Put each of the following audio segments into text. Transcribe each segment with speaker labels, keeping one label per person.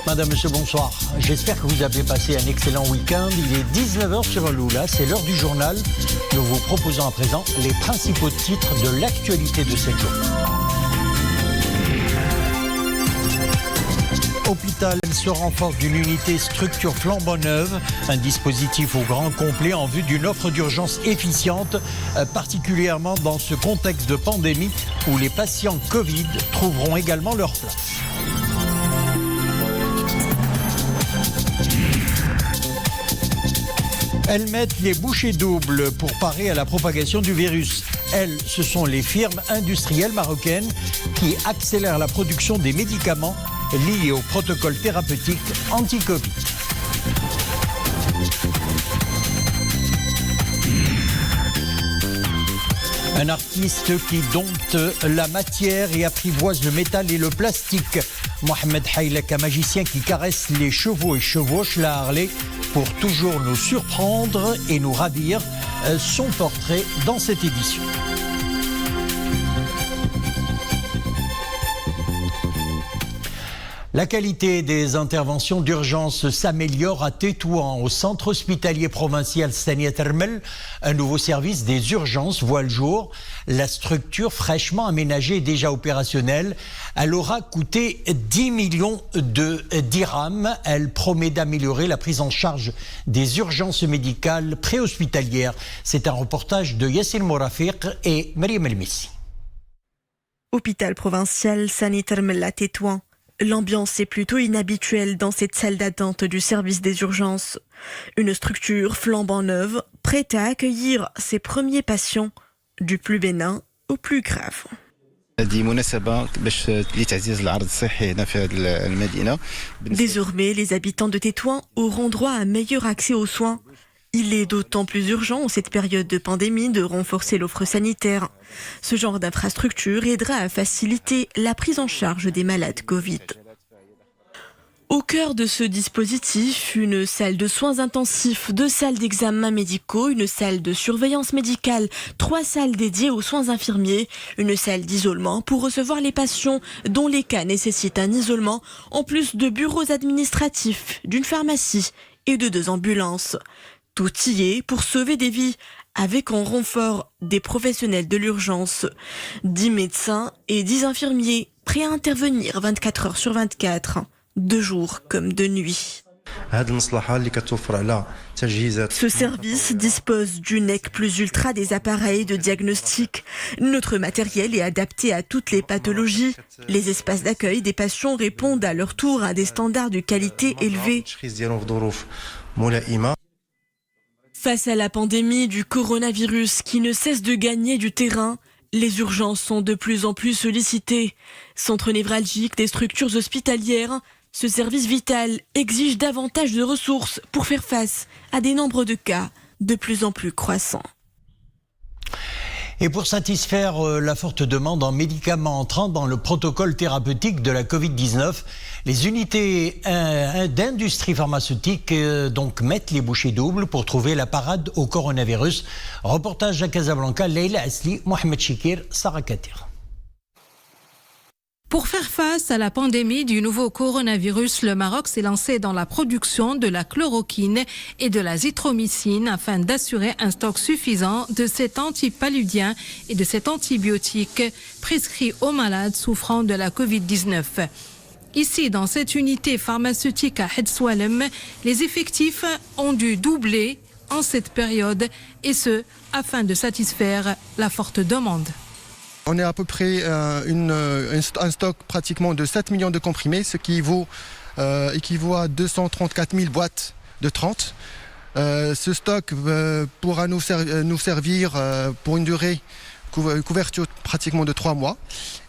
Speaker 1: Madame, Monsieur, bonsoir. J'espère que vous avez passé un excellent week-end. Il est 19h sur Lula, c'est l'heure du journal. Nous vous proposons à présent les principaux titres de l'actualité de cette journée. Hôpital se renforce d'une unité structure flambant neuve, un dispositif au grand complet en vue d'une offre d'urgence efficiente, particulièrement dans ce contexte de pandémie où les patients Covid trouveront également leur place. Elles mettent les bouchées doubles pour parer à la propagation du virus. Elles, ce sont les firmes industrielles marocaines qui accélèrent la production des médicaments liés au protocole thérapeutique anti-Covid. Un artiste qui dompte la matière et apprivoise le métal et le plastique. Mohamed Haylek, un magicien qui caresse les chevaux et chevauche la Harley pour toujours nous surprendre et nous ravir. Son portrait dans cette édition. La qualité des interventions d'urgence s'améliore à Tétouan, au centre hospitalier provincial Sania Termel. Un nouveau service des urgences voit le jour. La structure fraîchement aménagée est déjà opérationnelle. Elle aura coûté 10 millions de dirhams. Elle promet d'améliorer la prise en charge des urgences médicales préhospitalières. C'est un reportage de Yassine Morafiq et Mariam Elmissi.
Speaker 2: Hôpital provincial Sania Termel à Tétouan. L'ambiance est plutôt inhabituelle dans cette salle d'attente du service des urgences. Une structure flambant neuve, prête à accueillir ses premiers patients, du plus bénin au plus grave. Désormais, les habitants de Tétouan auront droit à un meilleur accès aux soins. Il est d'autant plus urgent en cette période de pandémie de renforcer l'offre sanitaire. Ce genre d'infrastructure aidera à faciliter la prise en charge des malades Covid. Au cœur de ce dispositif, une salle de soins intensifs, 2 salles d'examens médicaux, une salle de surveillance médicale, 3 salles dédiées aux soins infirmiers, une salle d'isolement pour recevoir les patients dont les cas nécessitent un isolement, en plus de bureaux administratifs, d'une pharmacie et de 2 ambulances. Tout y est pour sauver des vies, avec en renfort des professionnels de l'urgence, 10 médecins et 10 infirmiers prêts à intervenir 24 heures sur 24, de jour comme de nuit. Ce service dispose du NEC plus ultra des appareils de diagnostic. Notre matériel est adapté à toutes les pathologies. Les espaces d'accueil des patients répondent à leur tour à des standards de qualité élevés. Face à la pandémie du coronavirus qui ne cesse de gagner du terrain, les urgences sont de plus en plus sollicitées. Centre névralgique des structures hospitalières, ce service vital exige davantage de ressources pour faire face à des nombres de cas de plus en plus croissants.
Speaker 1: Et pour satisfaire la forte demande en médicaments entrant dans le protocole thérapeutique de la Covid-19, les unités d'industrie pharmaceutique donc mettent les bouchées doubles pour trouver la parade au coronavirus. Reportage à Casablanca, Leila Asli, Mohamed Chikir, Sarah Katir.
Speaker 3: Pour faire face à la pandémie du nouveau coronavirus, le Maroc s'est lancé dans la production de la chloroquine et de la zithromycine afin d'assurer un stock suffisant de cet antipaludien et de cet antibiotique prescrit aux malades souffrant de la Covid-19. Ici, dans cette unité pharmaceutique à Hedswalem, les effectifs ont dû doubler en cette période, et ce, afin de satisfaire la forte demande.
Speaker 4: On est à peu près un stock pratiquement de 7 millions de comprimés, ce qui équivaut à 234 000 boîtes de 30. Ce stock pourra nous servir pour une durée couverture pratiquement de 3 mois.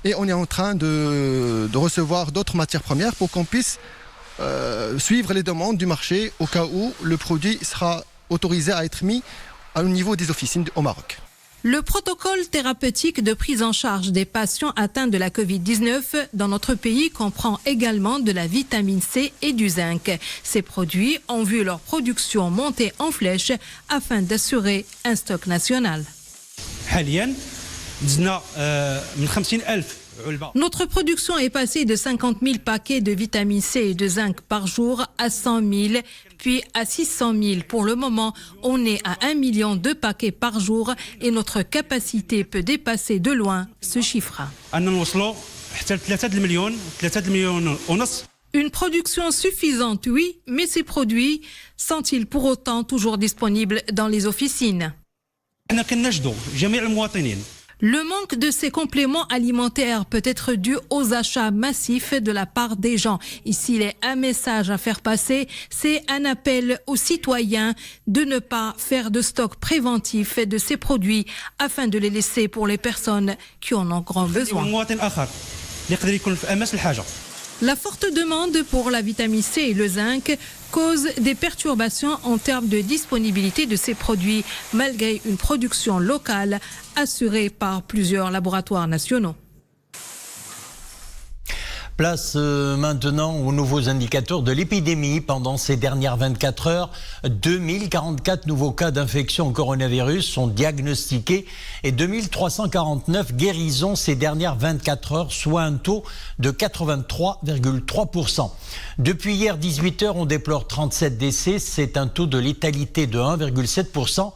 Speaker 4: Et on est en train de recevoir d'autres matières premières pour qu'on puisse suivre les demandes du marché au cas où le produit sera autorisé à être mis au niveau des officines au Maroc.
Speaker 3: Le protocole thérapeutique de prise en charge des patients atteints de la Covid-19 dans notre pays comprend également de la vitamine C et du zinc. Ces produits ont vu leur production monter en flèche afin d'assurer un stock national.
Speaker 5: حاليا دزنا من 50,000
Speaker 3: Notre production est passée de 50 000 paquets de vitamine C et de zinc par jour à 100 000, puis à 600 000. Pour le moment, on est à 1 million de paquets par jour et notre capacité peut dépasser de loin ce chiffre. Une production suffisante, oui, mais ces produits sont-ils pour autant toujours disponibles dans les officines ? Le manque de ces compléments alimentaires peut être dû aux achats massifs de la part des gens. Ici, il est un message à faire passer, c'est un appel aux citoyens de ne pas faire de stock préventif de ces produits afin de les laisser pour les personnes qui en ont grand besoin. La forte demande pour la vitamine C et le zinc cause des perturbations en termes de disponibilité de ces produits, malgré une production locale assurée par plusieurs laboratoires nationaux.
Speaker 1: Place maintenant aux nouveaux indicateurs de l'épidémie. Pendant ces dernières 24 heures, 2044 nouveaux cas d'infection au coronavirus sont diagnostiqués et 2349 guérisons ces dernières 24 heures, soit un taux de 83,3%. Depuis hier 18 heures, on déplore 37 décès, c'est un taux de létalité de 1,7%.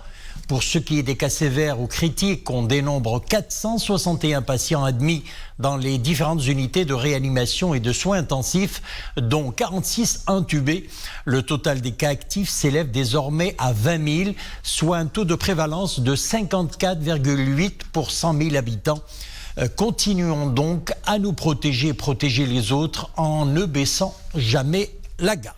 Speaker 1: Pour ce qui est des cas sévères ou critiques, on dénombre 461 patients admis dans les différentes unités de réanimation et de soins intensifs, dont 46 intubés. Le total des cas actifs s'élève désormais à 20 000, soit un taux de prévalence de 54,8 pour 100 000 habitants. Continuons donc à nous protéger et protéger les autres en ne baissant jamais la garde.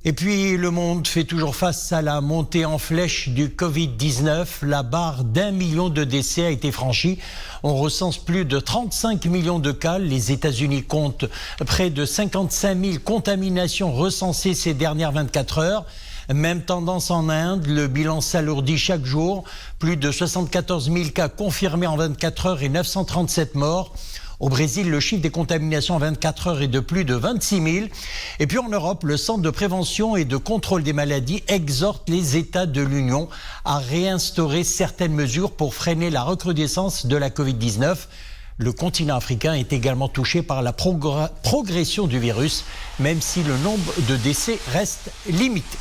Speaker 1: Et puis, le monde fait toujours face à la montée en flèche du Covid-19. La barre d'1 million de décès a été franchie. On recense plus de 35 millions de cas. Les États-Unis comptent près de 55 000 contaminations recensées ces dernières 24 heures. Même tendance en Inde, le bilan s'alourdit chaque jour. Plus de 74 000 cas confirmés en 24 heures et 937 morts. Au Brésil, le chiffre des contaminations en 24 heures est de plus de 26 000. Et puis en Europe, le Centre de prévention et de contrôle des maladies exhorte les États de l'Union à réinstaurer certaines mesures pour freiner la recrudescence de la Covid-19. Le continent africain est également touché par la progression du virus, même si le nombre de décès reste limité.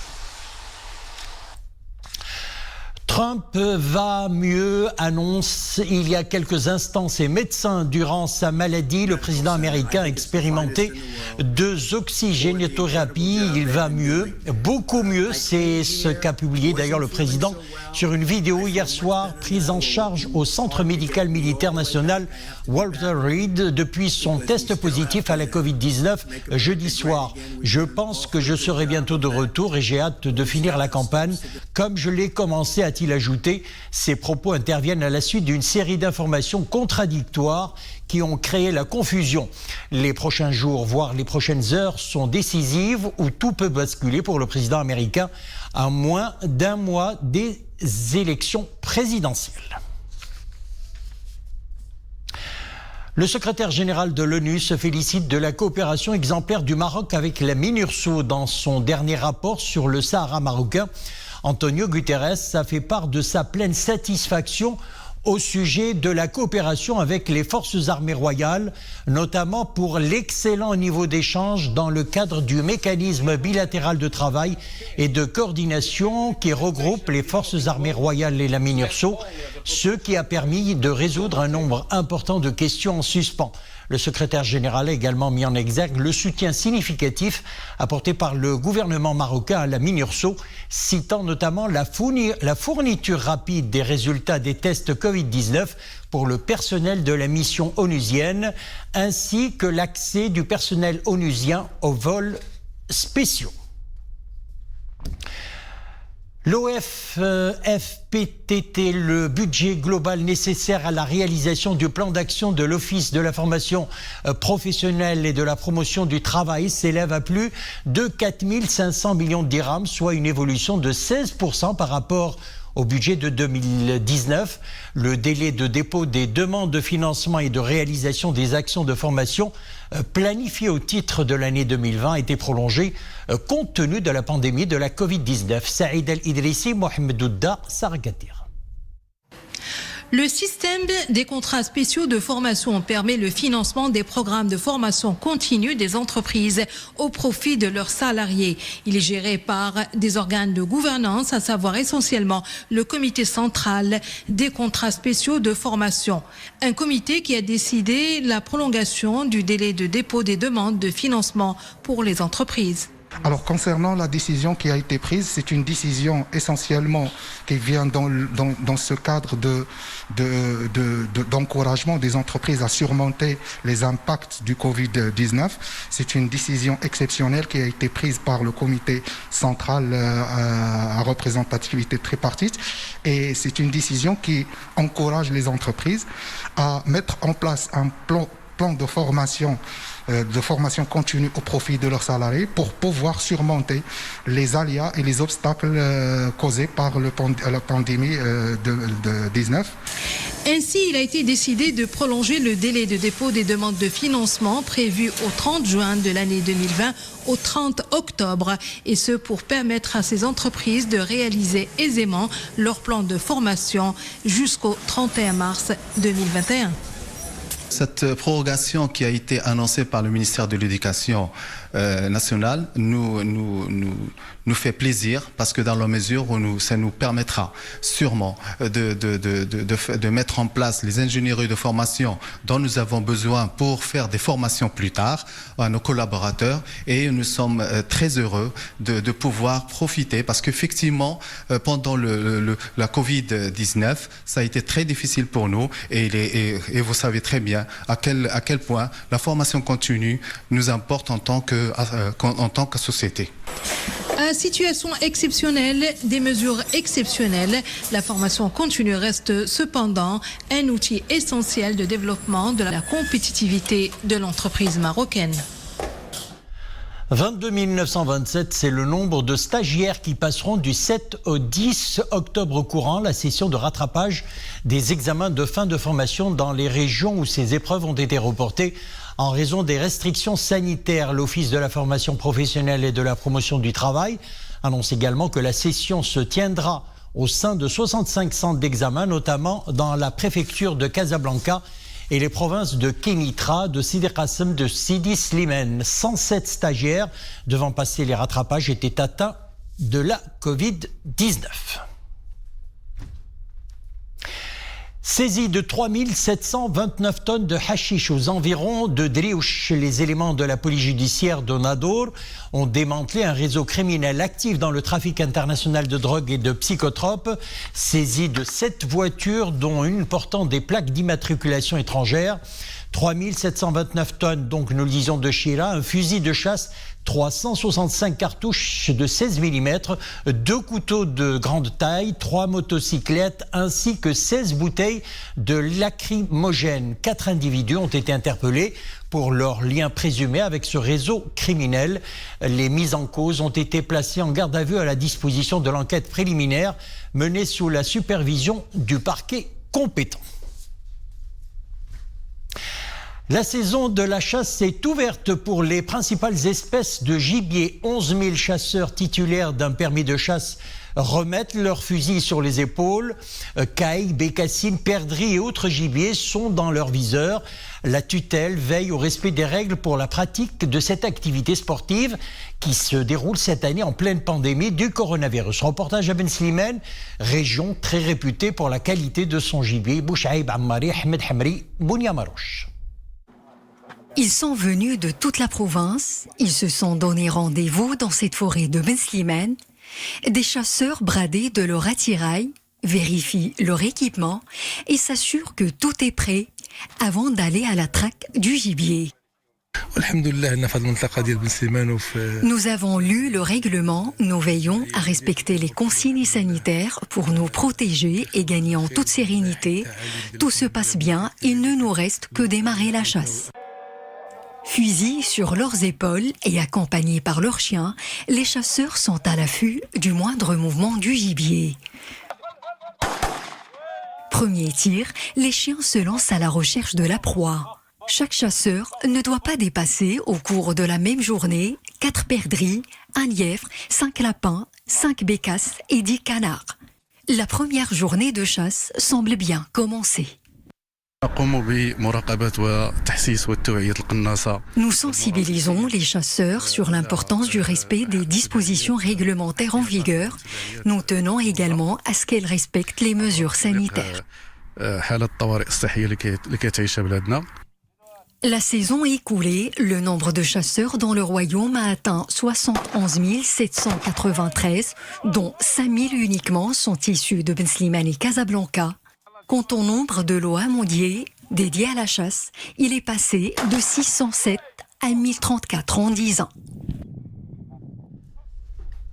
Speaker 1: Trump va mieux, annonce il y a quelques instants ses médecins. Durant sa maladie, le président américain a expérimenté 2 oxygénothérapies. Il va mieux, beaucoup mieux. C'est ce qu'a publié d'ailleurs le président sur une vidéo hier soir, prise en charge au Centre médical militaire national Walter Reed depuis son test positif à la Covid-19 jeudi soir. Je pense que je serai bientôt de retour et j'ai hâte de finir la campagne comme je l'ai commencé, a-t-il ajouté. Ces propos interviennent à la suite d'une série d'informations contradictoires qui ont créé la confusion. Les prochains jours, voire les prochaines heures, sont décisives où tout peut basculer pour le président américain à moins d'un mois des élections présidentielles. Le secrétaire général de l'ONU se félicite de la coopération exemplaire du Maroc avec la MINURSO. Dans son dernier rapport sur le Sahara marocain, Antonio Guterres a fait part de sa pleine satisfaction au sujet de la coopération avec les forces armées royales, notamment pour l'excellent niveau d'échange dans le cadre du mécanisme bilatéral de travail et de coordination qui regroupe les forces armées royales et la MINURSO, ce qui a permis de résoudre un nombre important de questions en suspens. Le secrétaire général a également mis en exergue le soutien significatif apporté par le gouvernement marocain à la MINURSO, citant notamment la fourniture rapide des résultats des tests Covid-19 pour le personnel de la mission onusienne, ainsi que l'accès du personnel onusien aux vols spéciaux. L'OFPTT, le budget global nécessaire à la réalisation du plan d'action de l'Office de la formation professionnelle et de la promotion du travail s'élève à plus de 4 500 millions de dirhams, soit une évolution de 16% par rapport au budget de 2019. Le délai de dépôt des demandes de financement et de réalisation des actions de formation planifiées au titre de l'année 2020 a été prolongé compte tenu de la pandémie de la Covid-19. Saïd El-Idrissi, Mohamed Douda, Saragatir.
Speaker 3: Le système des contrats spéciaux de formation permet le financement des programmes de formation continue des entreprises au profit de leurs salariés. Il est géré par des organes de gouvernance, à savoir essentiellement le comité central des contrats spéciaux de formation. Un comité qui a décidé la prolongation du délai de dépôt des demandes de financement pour les entreprises.
Speaker 5: Alors concernant la décision qui a été prise, c'est une décision essentiellement qui vient dans ce cadre d'encouragement des entreprises à surmonter les impacts du Covid-19. C'est une décision exceptionnelle qui a été prise par le comité central à représentativité tripartite et c'est une décision qui encourage les entreprises à mettre en place un plan de formation continue au profit de leurs salariés pour pouvoir surmonter les aléas et les obstacles causés par la pandémie de 19.
Speaker 3: Ainsi, il a été décidé de prolonger le délai de dépôt des demandes de financement prévu au 30 juin de l'année 2020 au 30 octobre, et ce pour permettre à ces entreprises de réaliser aisément leur plan de formation jusqu'au 31 mars 2021.
Speaker 6: Cette prorogation qui a été annoncée par le ministère de l'Éducation nationale nous fait plaisir parce que dans la mesure où ça nous permettra sûrement de mettre en place les ingénieries de formation dont nous avons besoin pour faire des formations plus tard à nos collaborateurs, et nous sommes très heureux de pouvoir profiter parce qu'effectivement pendant la Covid-19 ça a été très difficile pour nous et vous savez très bien à quel point la formation continue nous importe en tant que société.
Speaker 3: À situation exceptionnelle, des mesures exceptionnelles, la formation continue reste cependant un outil essentiel de développement de la compétitivité de l'entreprise marocaine.
Speaker 1: 22 927, c'est le nombre de stagiaires qui passeront du 7 au 10 octobre courant la session de rattrapage des examens de fin de formation dans les régions où ces épreuves ont été reportées en raison des restrictions sanitaires. L'Office de la formation professionnelle et de la promotion du travail annonce également que la session se tiendra au sein de 65 centres d'examen, notamment dans la préfecture de Casablanca et les provinces de Kénitra, de Sidi Qassem, de Sidi Slimane. 107 stagiaires devant passer les rattrapages étaient atteints de la Covid-19. Saisie de 3729 tonnes de hashish aux environs de Driouch. Les éléments de la police judiciaire de Nador ont démantelé un réseau criminel actif dans le trafic international de drogue et de psychotropes. Saisie de 7 voitures, dont une portant des plaques d'immatriculation étrangère. 3729 tonnes, donc nous le disons, de Shira, un fusil de chasse, 365 cartouches de 16 mm, 2 couteaux de grande taille, 3 motocyclettes ainsi que 16 bouteilles de lacrymogène. 4 individus ont été interpellés pour leur lien présumé avec ce réseau criminel. Les mises en cause ont été placées en garde à vue à la disposition de l'enquête préliminaire menée sous la supervision du parquet compétent. La saison de la chasse est ouverte pour les principales espèces de gibier. 11 000 chasseurs titulaires d'un permis de chasse remettent leurs fusils sur les épaules. Cailles, bécassines, perdrix et autres gibiers sont dans leur viseur. La tutelle veille au respect des règles pour la pratique de cette activité sportive qui se déroule cette année en pleine pandémie du coronavirus. Reportage à Ben Slimane, région très réputée pour la qualité de son gibier. Bouchaïb Ammari, Ahmed Hamri, Bounia Marouche.
Speaker 7: Ils sont venus de toute la province, ils se sont donné rendez-vous dans cette forêt de Ben Slimane. Des chasseurs bradés de leur attirail vérifient leur équipement et s'assurent que tout est prêt avant d'aller à la traque du gibier. Nous avons lu le règlement, nous veillons à respecter les consignes sanitaires pour nous protéger et gagner en toute sérénité. Tout se passe bien, il ne nous reste que démarrer la chasse. Fusils sur leurs épaules et accompagnés par leurs chiens, les chasseurs sont à l'affût du moindre mouvement du gibier. Premier tir, les chiens se lancent à la recherche de la proie. Chaque chasseur ne doit pas dépasser au cours de la même journée 4 perdrix, 1 lièvre, 5 lapins, 5 bécasses et 10 canards. La première journée de chasse semble bien commencer. Nous sensibilisons les chasseurs sur l'importance du respect des dispositions réglementaires en vigueur. Nous tenons également à ce qu'elles respectent les mesures sanitaires. La saison écoulée, le nombre de chasseurs dans le royaume a atteint 71 793, dont 5 000 uniquement sont issus de Ben Slimane et Casablanca. Quant au nombre de lots amandiers dédiés à la chasse, il est passé de 607 à 1034 en 10 ans.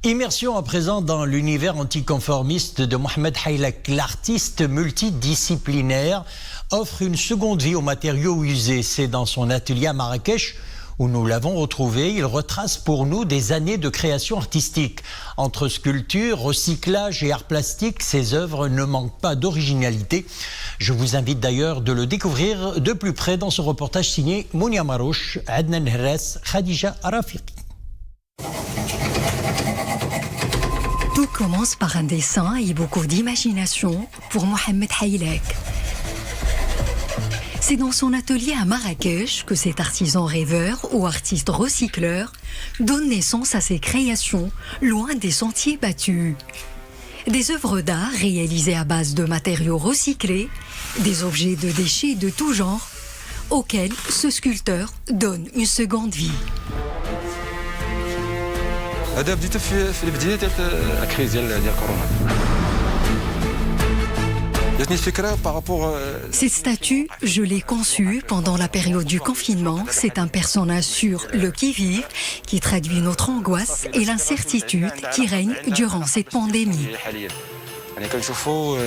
Speaker 1: Immersion à présent dans l'univers anticonformiste de Mohamed Haylak. L'artiste multidisciplinaire offre une seconde vie aux matériaux usés. C'est dans son atelier à Marrakech où nous l'avons retrouvé. Il retrace pour nous des années de création artistique. Entre sculpture, recyclage et art plastique, ses œuvres ne manquent pas d'originalité. Je vous invite d'ailleurs de le découvrir de plus près dans ce reportage signé Mounia Marouche, Adnan Herres, Khadija Rafiqi.
Speaker 7: Tout commence par un dessin et beaucoup d'imagination pour Mohamed Haylak. C'est dans son atelier à Marrakech que cet artisan rêveur ou artiste recycleur donne naissance à ses créations loin des sentiers battus. Des œuvres d'art réalisées à base de matériaux recyclés, des objets de déchets de tout genre, auxquels ce sculpteur donne une seconde vie.
Speaker 8: هذا بديت في البدايه ديال الكريز ديال كورونا. جاتني الفكره بارابور.
Speaker 7: Cette statue, je l'ai conçue pendant la période du confinement. C'est un personnage sur le qui-vive qui traduit notre angoisse et l'incertitude qui règne durant cette pandémie.
Speaker 8: يعني كنشوفوا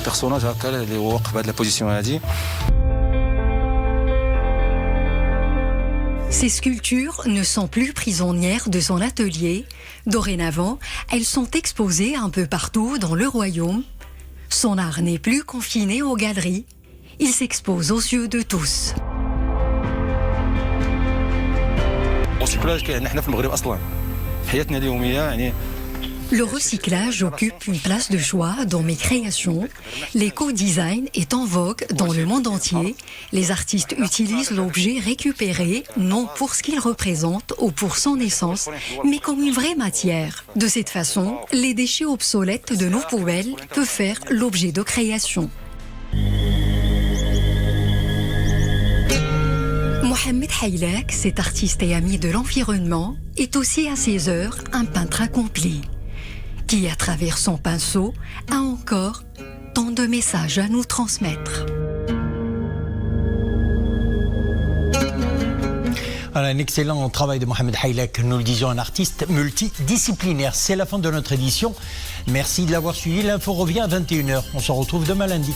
Speaker 8: بيرسوناج هكا اللي هو واقف بهذه البوزيسيون هذه.
Speaker 7: Ces sculptures ne sont plus prisonnières de son atelier. Dorénavant, elles sont exposées un peu partout dans le royaume. Son art n'est plus confiné aux galeries. Il s'expose aux yeux de tous. Le recyclage occupe une place de choix dans mes créations. L'éco-design est en vogue dans le monde entier. Les artistes utilisent l'objet récupéré non pour ce qu'il représente ou pour son essence, mais comme une vraie matière. De cette façon, les déchets obsolètes de nos poubelles peuvent faire l'objet de création. Mohamed Haylak, cet artiste et ami de l'environnement, est aussi à ses heures un peintre accompli, qui, à travers son pinceau, a encore tant de messages à nous transmettre.
Speaker 1: Voilà, un excellent travail de Mohamed Haylak, nous le disions, un artiste multidisciplinaire. C'est la fin de notre édition. Merci de l'avoir suivi. L'info revient à 21h. On se retrouve demain lundi.